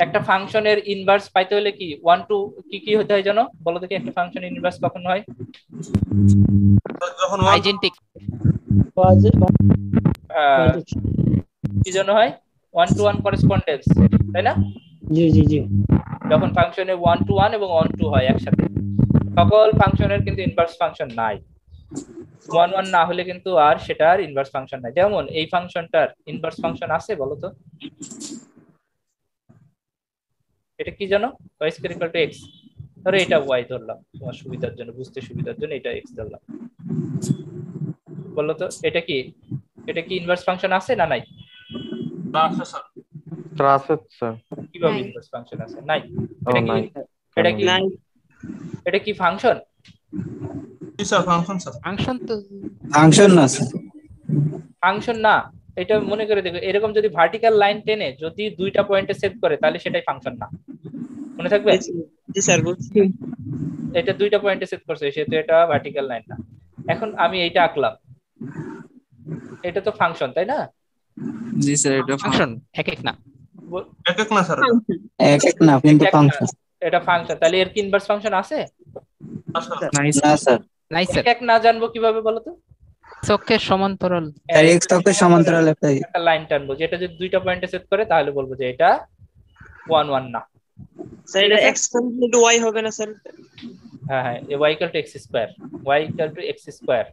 একটা ফাংশনের ইনভার্স পাইতে হলে কি 1 টু কি কি হতে হয় জানো, বলো দেখি একটা ফাংশনের ইনভার্স কখন হয়? যখন আইজেন্টিক কি জন্য হয়? 1 টু 1 করেসপন্ডেন্স, তাই না? জি জি জি। যখন ফাংশনে 1 টু 1 এবং 1 টু হয় একসাথে, সকল ফাংশনের কিন্তু ইনভার্স ফাংশন নাই। 1 1 না হলে কিন্তু আর সেটার ইনভার্স ফাংশন নাই। যেমন এই ফাংশনটার ইনভার্স ফাংশন আছে বলো তো? এটা কি জানো? y square equal to x। ধরো এটা y ধরলাম তোমার সুবিধার জন্য, বুঝতে সুবিধার জন্য এটা x ধরলাম। বলো তো এটা কি, এটা কি ইনভার্স ফাংশন আছে না নাই? আছে স্যার। আছে স্যার। কিভাবে ইনভার্স ফাংশন আছে? নাই। ও এটা কি, নাই। এটা কি, এটা কি ফাংশন? জি স্যার, ফাংশন স্যার। ফাংশন তো ফাংশন না স্যার, ফাংশন না। এটা মনে করে দেখো, এরকম যদি ভার্টিক্যাল লাইন টেনে যদি দুইটা পয়েন্টে সেট করে তাহলে সেটাই ফাংশন না, মনে থাকবে? জি স্যার বুঝছি। এটা দুইটা পয়েন্টে সেট করছে সেহেতু এটা ভার্টিক্যাল লাইন না। এখন আমি এইটা আঁকলাম, এটা তো ফাংশন তাই না? জি স্যার, এটা ফাংশন এক এক না। এক এক না স্যার, এক এক না কিন্তু ফাংশন। এটা ফাংশন, তাহলে এর কি ইনভার্স ফাংশন আছে? নাই স্যার। নাই স্যার, এক এক না জানবো কিভাবে বলো তো? চোখের সমান্তরাল তার x অক্ষের সমান্তরাল একটা একটা লাইন টানবো, যেটা যদি দুইটা পয়েন্টে সেট করে তাহলে বলবো যে এটা 1 1 না। স্যার এটা x = y হবে না স্যার? হ্যাঁ হ্যাঁ, y = x square, y = x square,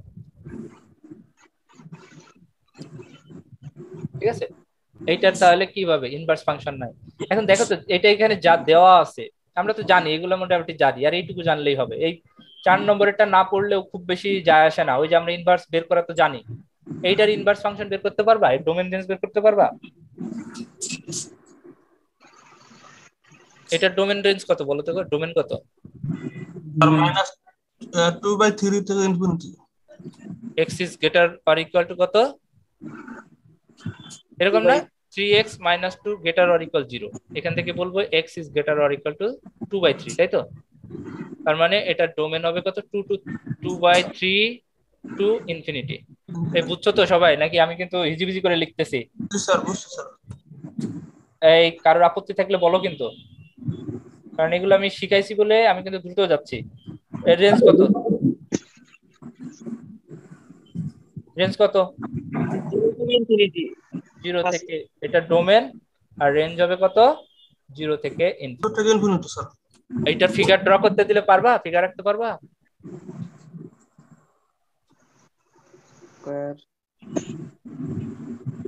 ঠিক আছে? এইটার তাহলে কিভাবে ইনভার্স ফাংশন নাই? এখন দেখো তো এটা এখানে যা দেওয়া আছে আমরা তো জানি, এগুলো মোটামুটি জানি, আর এইটুকু জানলেই হবে। এই 4 নম্বরেরটা না পড়লেও খুব বেশি যায় আসে না, ওই যে আমরা ইনভার্স বের করা তো জানি। এইটার ইনভার্স ফাংশন বের করতে পারবা? এই ডোমেন রেঞ্জ বের করতে পারবা? এটার ডোমেন রেঞ্জ কত বলো তো? ডোমেন কত? -2/3 থেকে infinity. x is greater or equal to কত এরকম না? 3x - 2 greater or equal 0। এখান থেকে বলবো x is greater or equal to 2/3, তাই তো? তার মানে এটা ডোমেন হবে কত? 2/3 টু ইনফিনিটি। এই বুঝছো তো সবাই নাকি আমি কিন্তু হিজিবিজি করে লিখতেছি? জি স্যার, বুঝছি স্যার। এই কারোর আপত্তি থাকলে বলো কিন্তু, কারণ এগুলো আমি শিখাইছি বলে আমি কিন্তু দ্রুত যাচ্ছি। এর রেঞ্জ কত? রেঞ্জ কত? 0 থেকে, এটা ডোমেন, আর রেঞ্জ হবে কত? 0 থেকে ইনফিনিটি স্যার। এইটার ফিগার ড্র করতে দিলে পারবা? ফিগার রাখতে পারবা?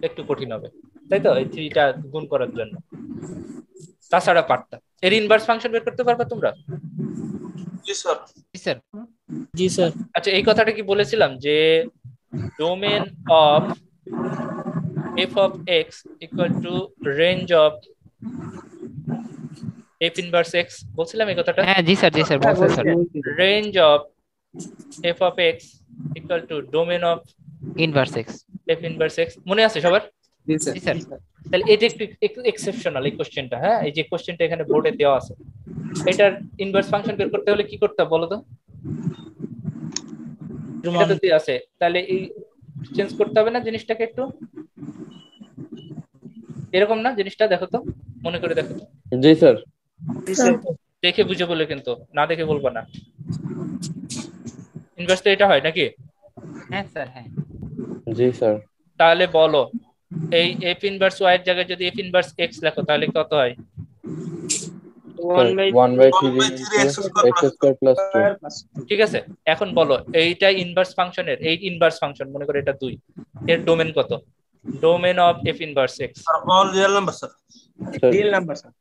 একটু কঠিন হবে তাই তো, এই 3টা গুণ করার জন্য। তাছাড়া পারতা। এর ইনভার্স ফাংশন বের করতে পারবা তোমরা? জি স্যার। জি স্যার। জি স্যার। আচ্ছা, এই কথাটা কি বলেছিলাম যে domain of f of x equal to range of f inverse x, বলছিলাম এই কথাটা? হ্যাঁ জি স্যার, জি স্যার বলছেন sir. Range of f of x equal to domain of inverse x। f inverse x, মনে আছে সবার? জি জি স্যার। তাহলে এটা একটু এক্সেপশনাল এই কোশ্চেনটা। হ্যাঁ, এই যে কোশ্চেনটা এখানে বোর্ডে দেওয়া আছে, এটার ইনভার্স ফাংশন বের করতে হলে কি করতে হবে বলো তো? এটা তো দেওয়া আছে, তাহলে এই চেঞ্জ করতে হবে না জিনিসটাকে একটু? এরকম না জিনিসটা? দেখো তো, মনে করে দেখো তো। জি স্যার। দেখে বুঝে বলে, কিন্তু না দেখে বলবা না। ইনভার্স তো এটা হয় নাকি? হ্যাঁ স্যার, হ্যাঁ। জি স্যার। তাহলে বলো এই f ইনভার্স y এর জায়গায় যদি f ইনভার্স x লেখো তাহলে কত হয়? 1/3 x স্কয়ার প্লাস 2। ঠিক আছে, এখন বলো এইটা ইনভার্স ফাংশনের, এই ইনভার্স ফাংশন মনে করে এটা 2, এর ডোমেন কত? Domain of f inverse x। All real number sir. Real number sir.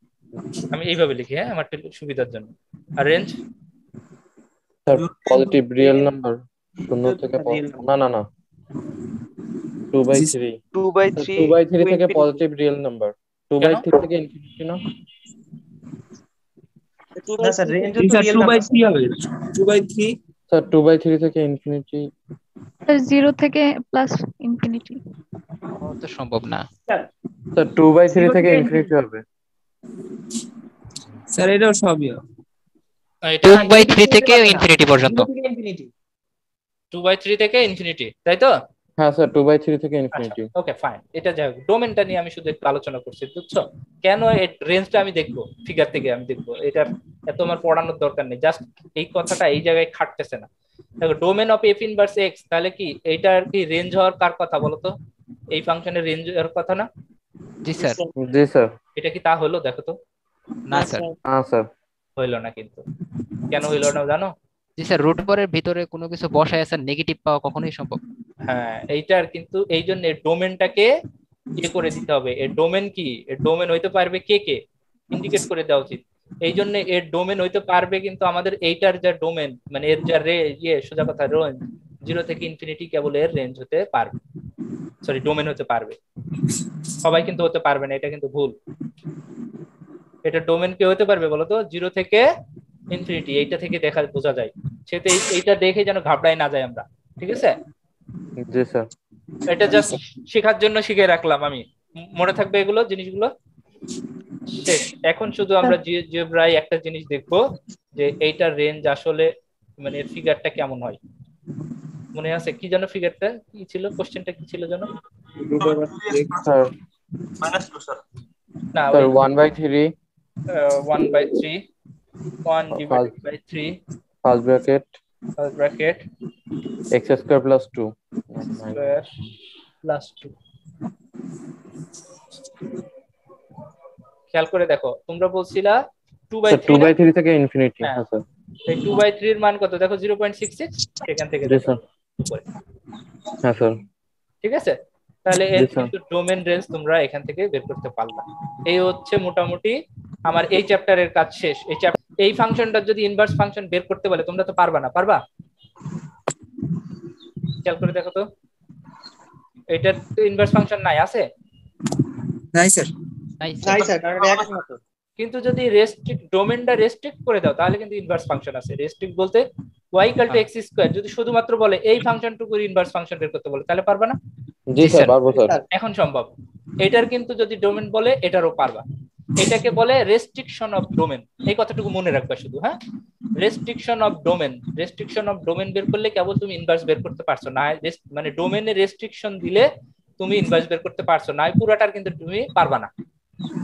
আমি এইভাবে লিখি, হ্যাঁ, আমার সুবিধার জন্য। আর range? Sir positive real number 0 থেকে না না না 2/3 2/3 থেকে পজিটিভ রিয়েল নাম্বার 2/3 থেকে ইনফিনিটি না? না স্যার, রেঞ্জ তো রিয়েল নাম্বার 2/3 হবে। 2/3 স্যার 2/3 থেকে ইনফিনিটি। 0 থেকে প্লাস ইনফিনিটি। ও তো সম্ভব না স্যার 2/3 থেকে ইনফিনিটি হবে স্যার। এটাও সবই 2/3 থেকে ইনফিনিটি পর্যন্ত। 2/3 থেকে ইনফিনিটি, তাই তো? হ্যাঁ স্যার 2/3 থেকে আচ্ছা ইনফিনিটি। ওকে ফাইন, এটা যাই হোক, ডোমেনটা নিয়ে আমি শুধু একটু আলোচনা করছি, বুঝছো? কেন এই রেঞ্জটা আমি দেখবো, ফিগার থেকে আমি দেখবো, এটার এত আমার পড়ানোর দরকার নেই, জাস্ট এই কথাটা এই জায়গায় খাটতেছে না। দেখো domain of F inverse x, তাহলে কি এইটার কি রেঞ্জ হওয়ার কার কথা বলো তো? এই ফাংশনের রেঞ্জ হওয়ার কথা না? জি জি স্যার। স্যার। জি স্যার। এটা কি তা হলো? দেখো তো, না না স্যার। স্যার। হ্যাঁ স্যার। হইলো না কিন্তু। কেন হইলো না জানো? জি স্যার, রুট বরের ভিতরে কোনো কিছু বসায় স্যার নেগেটিভ পাওয়া কখনোই সম্ভব না। হ্যাঁ এইটার কিন্তু এই জন্য ডোমেনটাকে ইয়ে করে দিতে হবে। এর ডোমেন কি? এর ডোমেন হইতে পারবে কে কে, ইন্ডিকেট করে দেওয়া উচিত। এই জন্য এর ডোমেন হইতে পারবে, কিন্তু আমাদের এইটার যা ডোমেন মানে এর যা সোজা কথা রেঞ্জ, 0 থেকে ইনফিনিটি কেবল এর রেঞ্জ হতে পারবে, সরি ডোমেন হতে পারবে। সবাই কিন্তু হতে পারবে না, এটা কিন্তু ভুল। এটা ডোমেন কে হতে পারবে বলো তো? 0 থেকে ইনফিনিটি, এইটা থেকে দেখা বোঝা যায়। সেটা এইটা দেখে যেন ঘাবড়াই না যায় আমরা, ঠিক আছে? জি স্যার। এটা জাস্ট শেখার জন্য শিখে রাখলাম আমি, মনে থাকবে এগুলো জিনিসগুলো। শেষ। এখন শুধু আমরা জিওব্রায় একটা জিনিস দেখবো, যে এইটার রেঞ্জ আসলে মানে ফিগারটা কেমন হয়। মনে আছে কি যেন ফিগারটা কি ছিল, কোশ্চেনটা কি ছিল যেন? Sir -2 sir. না স্যার ওই 1/3 1/3, 1 first divided by 3 first bracket bracket x² + 2 square plus 2। খেয়াল করে দেখো, তোমরা বলছিলা 2 বাই স্যার 3 না? 2/3 থেকে ইনফিনিটি। হ্যাঁ, হ্যাঁ স্যার। এই 2/3 এর মান কত দেখো? 0.66, সেখান থেকে জি দেখো স্যার। উপরে। হ্যাঁ স্যার। ঠিক আছে, তাহলে জি এর স্যার। কিন্তু ডোমেন রেঞ্জ তোমরা এখান থেকে বের করতে পারলা। এই হচ্ছে মোটামুটি আমার এই চ্যাপ্টারের কাজ শেষ। এই ফাংশনটা যদি ইনভার্স ফাংশন বের করতে বলে তোমরা তো পারবা না, পারবা? খেয়াল করে দেখো তো, এটার তো ইনভার্স ফাংশন নাই, আছে? নাই স্যার। তাই নাই স্যার। স্যার, কারণ এটা একের মতো। কিন্তু যদি রেস্ট্রিক্ট ডোমেনটা রেস্ট্রিক্ট করে দাও তাহলে কিন্তু ইনভার্স ফাংশন আছে। রেস্ট্রিক্ট বলতে y = x², যদি শুধুমাত্র বলে এই ফাংশনটুকুর ইনভার্স ফাংশন বের করতে বলে তাহলে পারবা না? জি জি স্যার স্যার। পারবো স্যার। এখন সম্ভব। এটার কিন্তু যদি ডোমেন বলে এটারও পারবা। এটাকে বলে রেস্ট্রিকশন অফ ডোমেন, এই কথাটুকু মনে রাখবা শুধু, হ্যাঁ? Restriction of domain, restriction of domain বের করলে কেবল তুমি ইনভার্স বের করতে পারছো না, মানে ডোমেনে রেস্ট্রিকশন দিলে তুমি ইনভার্স বের করতে পারছো না, পুরোটার কিন্তু তুমি পারবা না,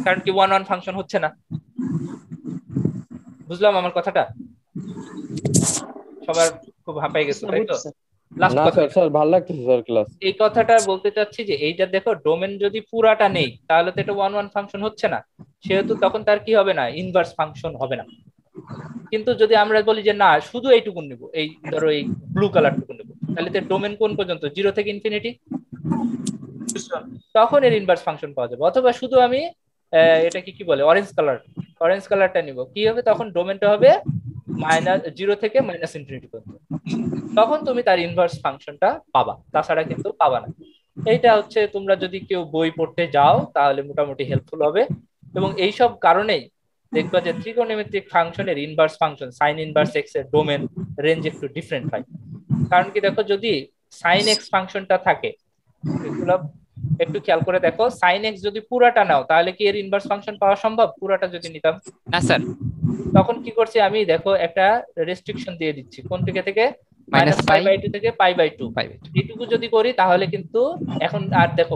কারণ কি ওয়ান ওয়ান ফাংশন হচ্ছে না। বুঝলাম আমার কথাটা? সবার খুব হাঁপাই গেছে তাই তো? লাস্ট না কথা, স্যার, স্যার ভালো লাগতেছে স্যার ক্লাস। এই কথাটা বলতে চাচ্ছি যে এইটা দেখো, ডোমেন যদি পুরাটা নেই তাহলে তো এটা ওয়ান ওয়ান ফাংশন হচ্ছে না, সেহেতু তখন তার কি হবে না, ইনভার্স ফাংশন হবে না। কিন্তু যদি আমরা বলি যে না শুধু এইটুকু নিব, এই ধরো এই ব্লু কালারটুকু নিব, তাহলে তো ডোমেন কোন পর্যন্ত? 0 থেকে ইনফিনিটি, তখন এর ইনভার্স ফাংশন পাওয়া যাবে। অথবা শুধু আমি এটাকে কি বলে, অরেঞ্জ কালার, অরেঞ্জ কালারটা নিব, কি হবে তখন? ডোমেনটা হবে -0 থেকে -ইনফিনিটি পর্যন্ত, তখন তুমি তার ইনভার্স ফাংশনটা পাবা, তাছাড়া কিন্তু পাবা না। এইটা হচ্ছে তোমরা যদি কেউ বই পড়তে যাও তাহলে মোটামুটি হেল্পফুল হবে। এবং এইসব কারণেই দেখবা যে ত্রিকোণমিতিক ফাংশনের inverse function sign inverse x এর ডোমেন রেঞ্জ একটু ডিফারেন্ট হয়। কারণ কি দেখো, যদি সাইন এক্স ফাংশনটা থাকে, এগুলো একটু খেয়াল করে দেখো, সাইন এক্স যদি পুরাটা নাও তাহলে কি এর ইনভার্স ফাংশন পাওয়া সম্ভব? পুরাটা যদি নিতাম, না স্যার। তখন কি করছি আমি দেখো, একটা রেস্ট্রিকশন দিয়ে দিচ্ছি কোন থেকে থেকে, -π/2 থেকে π/2, এইটুকু যদি করি তাহলে কিন্তু এখন আর দেখো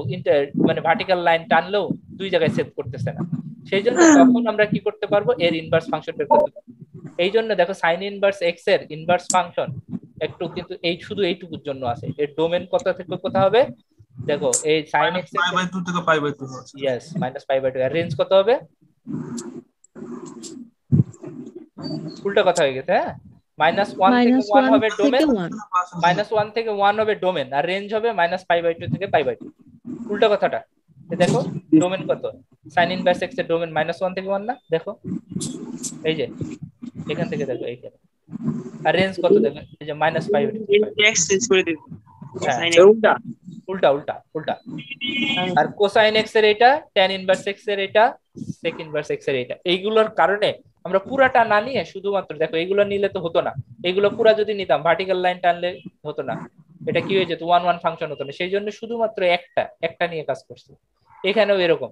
মানে ভার্টিক্যাল লাইন টানলেও দুই জায়গায় সেট করতেছে না। সেই জন্য তখন আমরা কি করতে পারবো, এর ইনভার্স ফাংশন বের করতে পারবো। এই জন্য দেখো সাইন ইনভার্স এক্স এর ইনভার্স ফাংশন একটু কিন্তু এই শুধু এইটুকুর জন্য আছে, এর ডোমেন কত থেকে কত হবে দেখো, এই সাইন এক্স এর π/2 থেকে π/2 হচ্ছে। ইয়েস -π/2, আর রেঞ্জ কত হবে? উল্টা কথা হয়ে গেছে, হ্যাঁ। -1 থেকে 1 হবে ডোমেন, -1 থেকে 1 হবে ডোমেন, আর রেঞ্জ হবে -π/2 থেকে π/2। উল্টা কথাটা দেখো, ডোমেন কত? সাইন ইনভার্স এক্স এর ডোমেন -1 থেকে 1 না? দেখো এই যে এখান থেকে দেখো এইখানে, আর রেঞ্জ কত দেখো, এই যে -π/2 থেকে π/2। এক্স চেঞ্জ করে দিন। হ্যাঁ, সাইন উল্টা উল্টা উল্টা উল্টা। আর কোসাইন এক্স এর এটা, ট্যান ইনভার্স এক্স এর এটা, সেক ইনভার্স এক্স এর এটা, এইগুলোর কারণে আমরা পুরাটা না নিয়ে শুধুমাত্র দেখো, এইগুলো নিলে তো হতো না, এইগুলো পুরা যদি নিতাম ভার্টিক্যাল লাইন টানলে হতো না, এটা কি হয়ে যেত, ওয়ান ওয়ান ফাংশন হতো না। সেই জন্য শুধুমাত্র একটা নিয়ে কাজ করছি। এখানেও এরকম।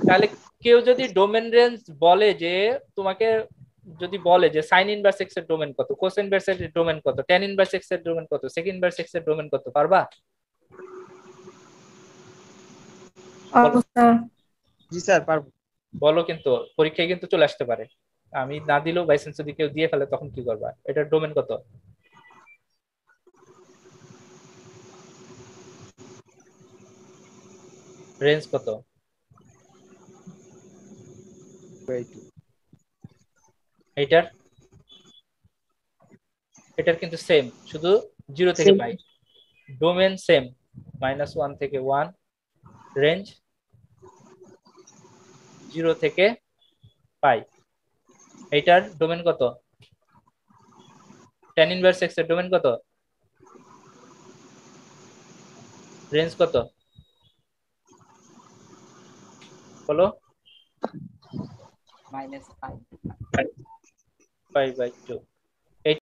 তাহলে কেউ যদি ডোমেন রেঞ্জ বলে যে তোমাকে যদি বলে যে সাইন ইনভার্স এক্স এর ডোমেন কত, কোস ইনভার্স এর ডোমেন কত, ট্যান ইনভার্স এক্স এর ডোমেন কত, সেক ইনভার্স এক্স এর ডোমেন কত, পারবা? জি স্যার পারবো। বলো, কিন্তু পরীক্ষায় কিন্তু চলে আসতে পারে। আমি না দিলেও বাই চান্স যদি কেউ দিয়ে ফেলে তখন কি করবা? এটার ডোমেন কত? রেঞ্জ কত? এটার এটার কিন্তু সেম, শুধু 0 থেকে পাই। ডোমেন সেম, -1 থেকে 1, রেঞ্জ 0 থেকে পাই। এইটার ডোমেন কত? ট্যান ইনভার্স এক্স এর ডোমেন কত? রেঞ্জ কত? বলো। -5 5/2।